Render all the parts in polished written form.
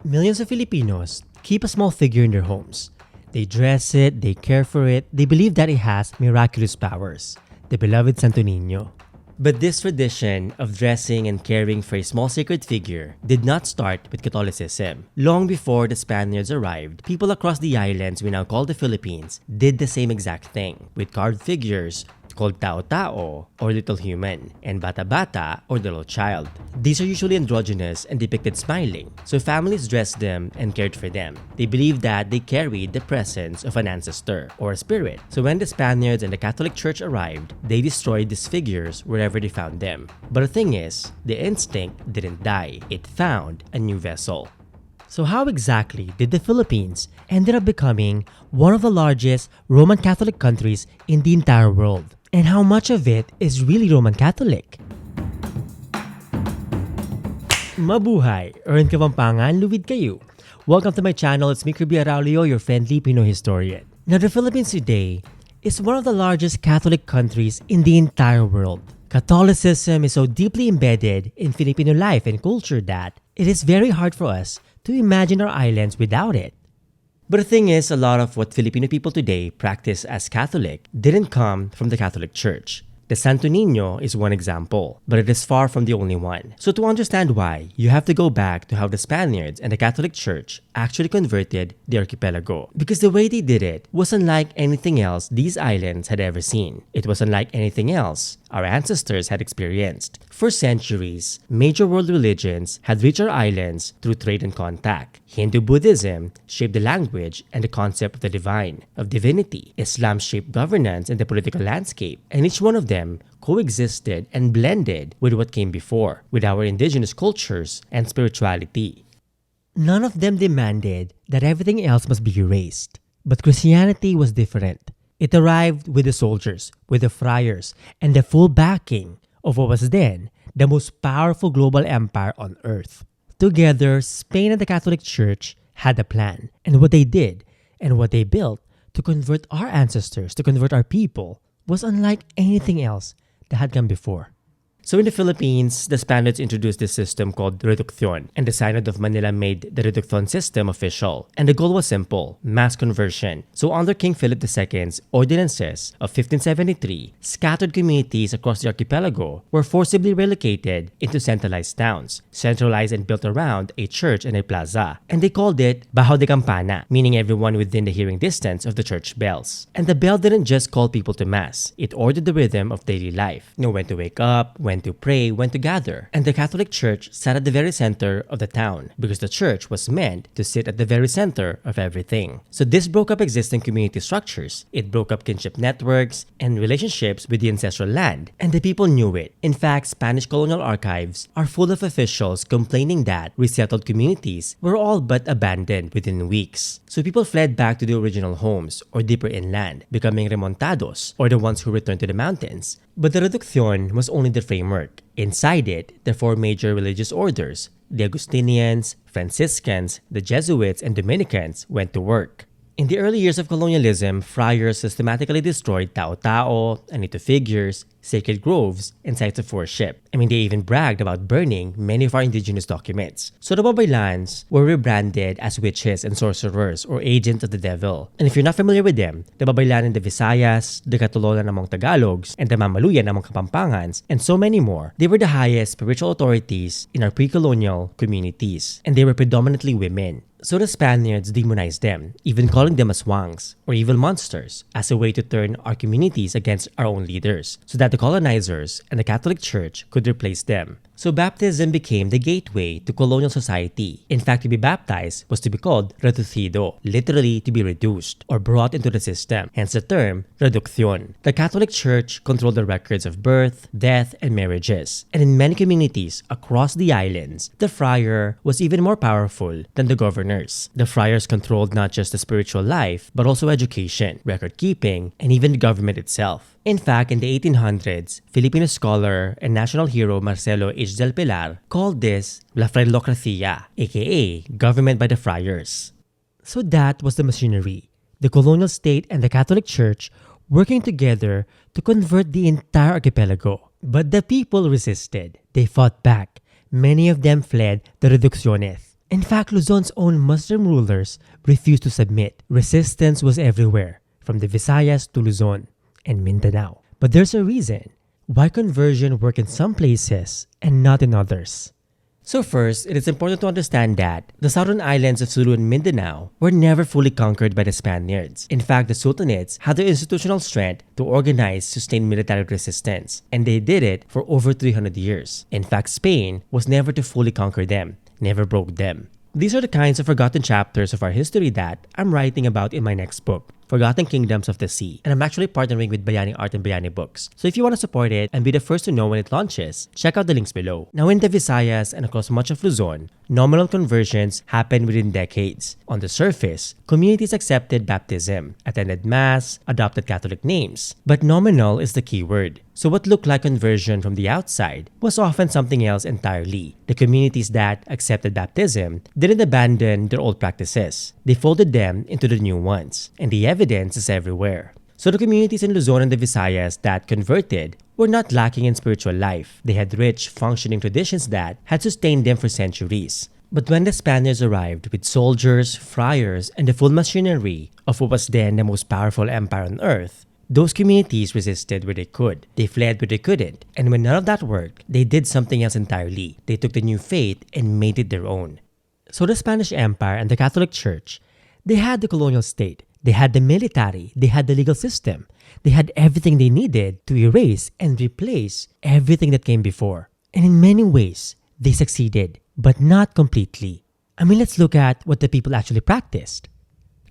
Millions of Filipinos keep a small figure in their homes. They dress it, they care for it, they believe that it has miraculous powers, the beloved Santo Niño. But this tradition of dressing and caring for a small sacred figure did not start with Catholicism. Long before the Spaniards arrived, people across the islands we now call the Philippines did the same exact thing, with carved figures called tao-tao or little human, and bata-bata or little child. These are usually androgynous and depicted smiling, so families dressed them and cared for them. They believed that they carried the presence of an ancestor or a spirit. So when the Spaniards and the Catholic Church arrived, they destroyed these figures wherever they found them. But the thing is, the instinct didn't die. It found a new vessel. So how exactly did the Philippines ended up becoming one of the largest Roman Catholic countries in the entire world? And how much of it is really Roman Catholic? Mabuhay! Earn Kapampangan, luwid kayo! Welcome to my channel, it's me Kirby Araullo, your friendly Pinoy historian. Now the Philippines today is one of the largest Catholic countries in the entire world. Catholicism is so deeply embedded in Filipino life and culture that it is very hard for us to imagine our islands without it. But the thing is, a lot of what Filipino people today practice as Catholic didn't come from the Catholic Church. The Santo Niño is one example, but it is far from the only one. So to understand why, you have to go back to how the Spaniards and the Catholic Church actually converted the archipelago. Because the way they did it was unlike anything else these islands had ever seen. It was unlike anything else our ancestors had experienced. For centuries, major world religions had reached our islands through trade and contact. Hindu Buddhism shaped the language and the concept of the divine, of divinity. Islam shaped governance and the political landscape, and each one of them coexisted and blended with what came before, with our indigenous cultures and spirituality. None of them demanded that everything else must be erased. But Christianity was different. It arrived with the soldiers, with the friars, and the full backing of what was then the most powerful global empire on earth. Together, Spain and the Catholic Church had a plan, and what they did and what they built to convert our ancestors, to convert our people, was unlike anything else that had come before. So in the Philippines, the Spaniards introduced this system called reduccion, and the Synod of Manila made the reduccion system official. And the goal was simple, mass conversion. So under King Philip II's ordinances of 1573, scattered communities across the archipelago were forcibly relocated into centralized towns, centralized and built around a church and a plaza. And they called it Bajo de Campana, meaning everyone within the hearing distance of the church bells. And the bell didn't just call people to mass, it ordered the rhythm of daily life. You know, when to wake up, when to pray, when to gather. And the Catholic Church sat at the very center of the town because the church was meant to sit at the very center of everything. So this broke up existing community structures. It broke up kinship networks and relationships with the ancestral land. And the people knew it. In fact, Spanish colonial archives are full of officials complaining that resettled communities were all but abandoned within weeks. So people fled back to the original homes or deeper inland, becoming remontados or the ones who returned to the mountains. But the reduccion was only the framework. Inside it, the four major religious orders, the Augustinians, Franciscans, the Jesuits, and Dominicans, went to work. In the early years of colonialism, friars systematically destroyed tao-tao, anito figures, sacred groves, and sites of worship. They even bragged about burning many of our indigenous documents. So the Babaylans were rebranded as witches and sorcerers or agents of the devil. And if you're not familiar with them, the Babaylan in the Visayas, the Katololan among Tagalogs, and the Mamaluyan among Kapampangans, and so many more, they were the highest spiritual authorities in our pre-colonial communities. And they were predominantly women. So the Spaniards demonized them, even calling them aswangs or evil monsters, as a way to turn our communities against our own leaders, so that the colonizers and the Catholic Church could replace them. So baptism became the gateway to colonial society. In fact, to be baptized was to be called reducido, literally to be reduced or brought into the system, hence the term reduccion. The Catholic Church controlled the records of birth, death, and marriages. And in many communities across the islands, the friar was even more powerful than the governors. The friars controlled not just the spiritual life, but also education, record keeping, and even the government itself. In fact, in the 1800s, Filipino scholar and national hero Marcelo H. del Pilar called this La Freilocracia, aka government by the friars. So that was the machinery, the colonial state and the Catholic Church working together to convert the entire archipelago. But the people resisted. They fought back. Many of them fled the reducciones. In fact, Luzon's own Muslim rulers refused to submit. Resistance was everywhere, from the Visayas to Luzon and Mindanao. But there's a reason why conversion worked in some places and not in others. So first, it is important to understand that the southern islands of Sulu and Mindanao were never fully conquered by the Spaniards. In fact, the sultanates had the institutional strength to organize sustained military resistance, and they did it for over 300 years. In fact, Spain was never to fully conquer them, never broke them. These are the kinds of forgotten chapters of our history that I'm writing about in my next book, Forgotten Kingdoms of the Sea, and I'm actually partnering with Bayani Art and Bayani Books. So if you want to support it and be the first to know when it launches, check out the links below. Now in the Visayas and across much of Luzon, nominal conversions happened within decades. On the surface, communities accepted baptism, attended mass, adopted Catholic names, but nominal is the key word. So what looked like conversion from the outside was often something else entirely. The communities that accepted baptism didn't abandon their old practices. They folded them into the new ones, and the evidence is everywhere. So the communities in Luzon and the Visayas that converted were not lacking in spiritual life. They had rich, functioning traditions that had sustained them for centuries. But when the Spaniards arrived with soldiers, friars, and the full machinery of what was then the most powerful empire on earth, those communities resisted where they could. They fled where they couldn't. And when none of that worked, they did something else entirely. They took the new faith and made it their own. So the Spanish Empire and the Catholic Church, they had the colonial state. They had the military. They had the legal system. They had everything they needed to erase and replace everything that came before. And in many ways, they succeeded, but not completely. Let's look at what the people actually practiced.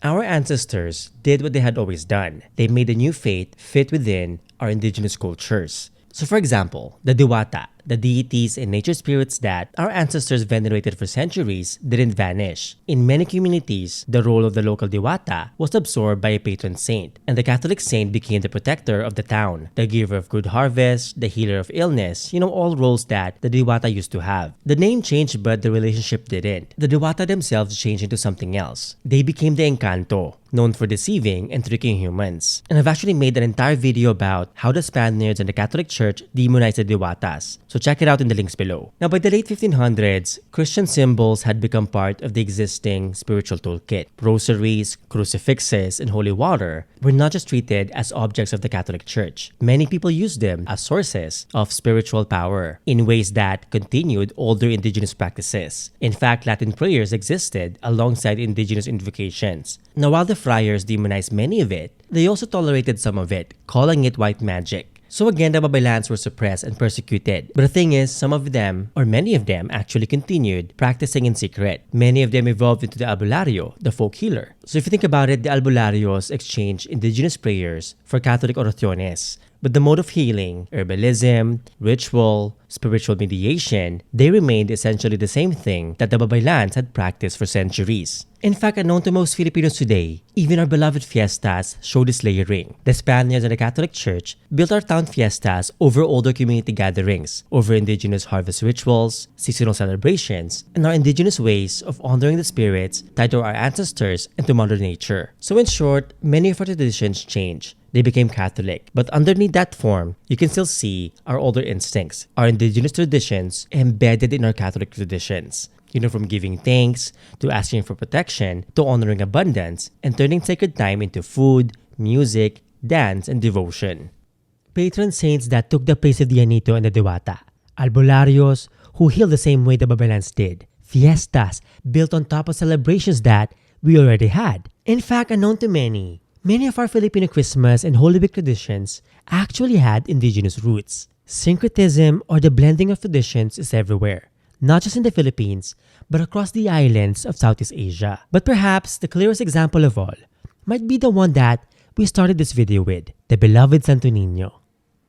Our ancestors did what they had always done. They made a new faith fit within our indigenous cultures. So for example, the Diwata, the deities and nature spirits that our ancestors venerated for centuries, didn't vanish. In many communities, the role of the local Diwata was absorbed by a patron saint, and the Catholic saint became the protector of the town, the giver of good harvest, the healer of illness, all roles that the Diwata used to have. The name changed, but the relationship didn't. The Diwata themselves changed into something else. They became the Encanto, known for deceiving and tricking humans. And I've actually made an entire video about how the Spaniards and the Catholic Church demonized the Diwatas. So check it out in the links below. Now, by the late 1500s, Christian symbols had become part of the existing spiritual toolkit. Rosaries, crucifixes, and holy water were not just treated as objects of the Catholic Church. Many people used them as sources of spiritual power in ways that continued older indigenous practices. In fact, Latin prayers existed alongside indigenous invocations. Now, while the friars demonized many of it, they also tolerated some of it, calling it white magic. So again, the Babaylans were suppressed and persecuted. But the thing is, some of them, or many of them, actually continued practicing in secret. Many of them evolved into the albularyo, the folk healer. So if you think about it, the albularyos exchanged indigenous prayers for Catholic oraciones. But the mode of healing, herbalism, ritual, spiritual mediation, they remained essentially the same thing that the Babaylans had practiced for centuries. In fact, unknown to most Filipinos today, even our beloved fiestas show this layering. The Spaniards and the Catholic Church built our town fiestas over older community gatherings, over indigenous harvest rituals, seasonal celebrations, and our indigenous ways of honoring the spirits tied to our ancestors and to Mother Nature. So in short, many of our traditions changed. They became Catholic. But underneath that form, you can still see our older instincts, our indigenous traditions embedded in our Catholic traditions. From giving thanks, to asking for protection, to honoring abundance, and turning sacred time into food, music, dance, and devotion. Patron saints that took the place of the Anito and the Diwata. Albularyos, who healed the same way the Babaylans did. Fiestas, built on top of celebrations that we already had. In fact, unknown to many of our Filipino Christmas and Holy Week traditions actually had indigenous roots. Syncretism, or the blending of traditions, is everywhere. Not just in the Philippines, but across the islands of Southeast Asia. But perhaps the clearest example of all might be the one that we started this video with, the beloved Santo Niño.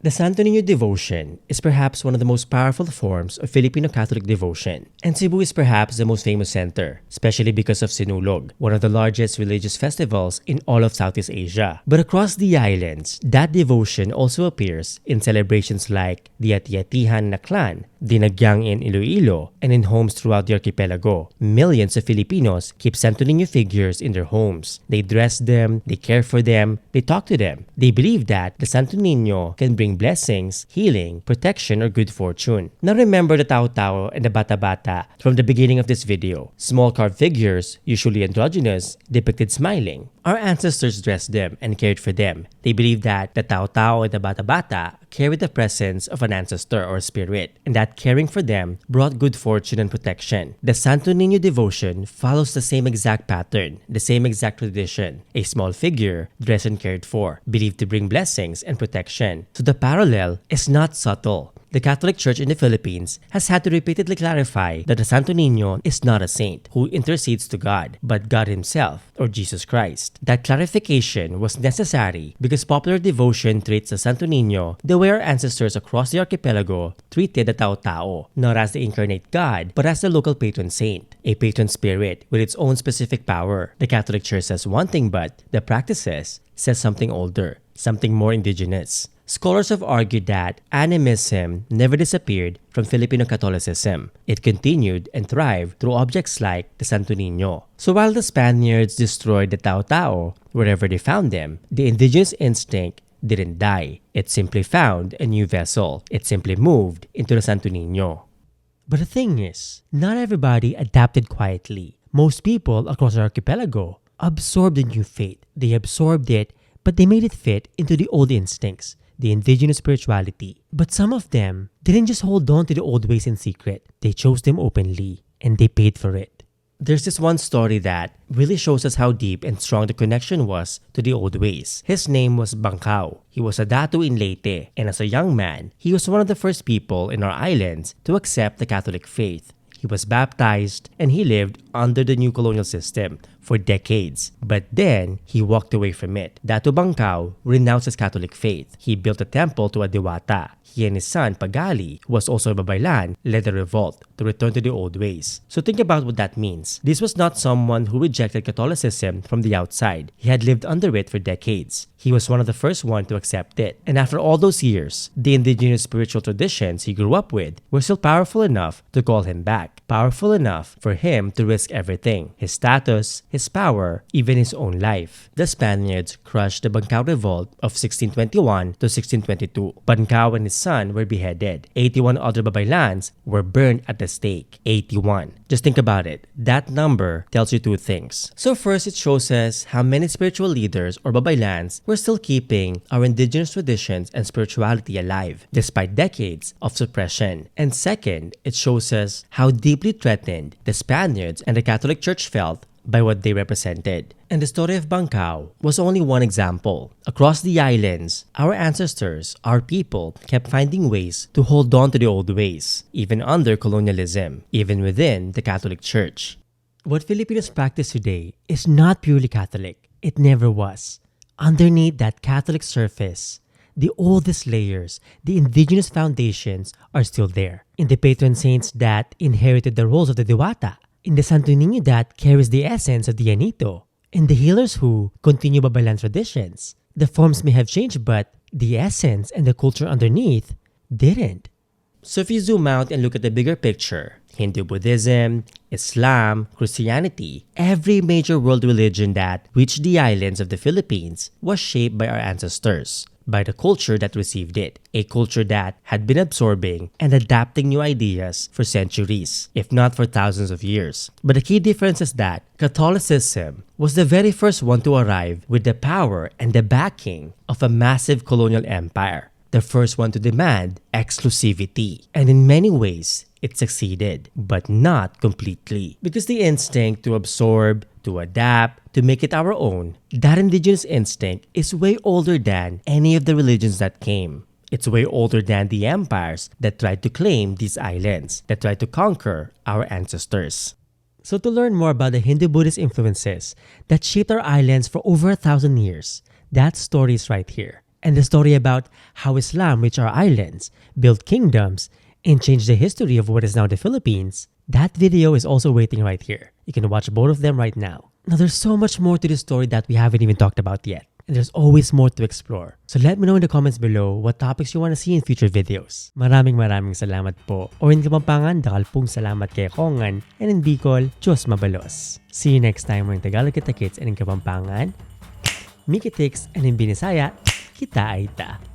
The Santo Niño devotion is perhaps one of the most powerful forms of Filipino Catholic devotion, and Cebu is perhaps the most famous center, especially because of Sinulog, one of the largest religious festivals in all of Southeast Asia. But across the islands, that devotion also appears in celebrations like the Ati-Atihan na Clan, Dinagyang in Iloilo, and in homes throughout the archipelago. Millions of Filipinos keep Santo Niño figures in their homes. They dress them, they care for them, they talk to them. They believe that the Santo Niño can bring blessings, healing, protection, or good fortune. Now remember the tao-tao and the bata-bata from the beginning of this video. Small carved figures, usually androgynous, depicted smiling. Our ancestors dressed them and cared for them. They believed that the tao-tao and the bata-bata carried the presence of an ancestor or spirit, and that caring for them brought good fortune and protection. The Santo Niño devotion follows the same exact pattern, the same exact tradition. A small figure, dressed and cared for, believed to bring blessings and protection. So the parallel is not subtle. The Catholic Church in the Philippines has had to repeatedly clarify that the Santo Niño is not a saint who intercedes to God, but God Himself, or Jesus Christ. That clarification was necessary because popular devotion treats the Santo Niño the way our ancestors across the archipelago treated the tao-tao, not as the incarnate God, but as the local patron saint, a patron spirit with its own specific power. The Catholic Church says one thing, but the practices says something older, something more indigenous. Scholars have argued that animism never disappeared from Filipino Catholicism. It continued and thrived through objects like the Santo Niño. So while the Spaniards destroyed the tao-tao wherever they found them, the indigenous instinct didn't die. It simply found a new vessel. It simply moved into the Santo Niño. But the thing is, not everybody adapted quietly. Most people across the archipelago absorbed the new faith. They absorbed it, but they made it fit into the old instincts, the indigenous spirituality. But some of them didn't just hold on to the old ways in secret. They chose them openly, and they paid for it. There's this one story that really shows us how deep and strong the connection was to the old ways. His name was Bangkao. He was a datu in Leyte, and as a young man, he was one of the first people in our islands to accept the Catholic faith. He was baptized, and he lived under the new colonial system for decades. But then, he walked away from it. Datu Bangkao renounced his Catholic faith. He built a temple to a Diwata. He and his son, Pagali, who was also a Babaylan, led a revolt to return to the old ways. So think about what that means. This was not someone who rejected Catholicism from the outside. He had lived under it for decades. He was one of the first one to accept it. And after all those years, the indigenous spiritual traditions he grew up with were still powerful enough to call him back. Powerful enough for him to risk everything. His status, his power, even his own life. The Spaniards crushed the Bangkao Revolt of 1621 to 1622. Bangkao and his son were beheaded. 81 other Babaylans were burned at the stake. 81. Just think about it. That number tells you two things. So first, it shows us how many spiritual leaders or Babaylans were still keeping our indigenous traditions and spirituality alive, despite decades of suppression. And second, it shows us how deeply threatened the Spaniards and the Catholic Church felt by what they represented. And the story of Bangkao was only one example. Across the islands, our ancestors, our people, kept finding ways to hold on to the old ways, even under colonialism, even within the Catholic Church. What Filipinos practice today is not purely Catholic. It never was. Underneath that Catholic surface, the oldest layers, the indigenous foundations are still there. In the patron saints that inherited the roles of the Diwata, in the Santo Niño that carries the essence of the Anito, in the healers who continue Babaylan traditions. The forms may have changed, but the essence and the culture underneath didn't. So if you zoom out and look at the bigger picture, Hindu Buddhism, Islam, Christianity, every major world religion that reached the islands of the Philippines was shaped by our ancestors, by the culture that received it, a culture that had been absorbing and adapting new ideas for centuries, if not for thousands of years. But the key difference is that Catholicism was the very first one to arrive with the power and the backing of a massive colonial empire, the first one to demand exclusivity. And in many ways, it succeeded, but not completely. Because the instinct to absorb, to adapt, to make it our own, that indigenous instinct is way older than any of the religions that came. It's way older than the empires that tried to claim these islands, that tried to conquer our ancestors. So to learn more about the Hindu-Buddhist influences that shaped our islands for over 1,000 years, that story is right here. And the story about how Islam reached our islands, built kingdoms, and changed the history of what is now the Philippines, that video is also waiting right here. You can watch both of them right now. Now there's so much more to this story that we haven't even talked about yet. and there's always more to explore. So let me know in the comments below what topics you want to see in future videos. Maraming salamat po. Or in Kapampangan, dakal pong salamat kay Kongan, and in Bicol, Diyos mabalos. See you next time in Tagalog kita kits and in Kapampangan, Mikitix, and in Binisaya, kita aita.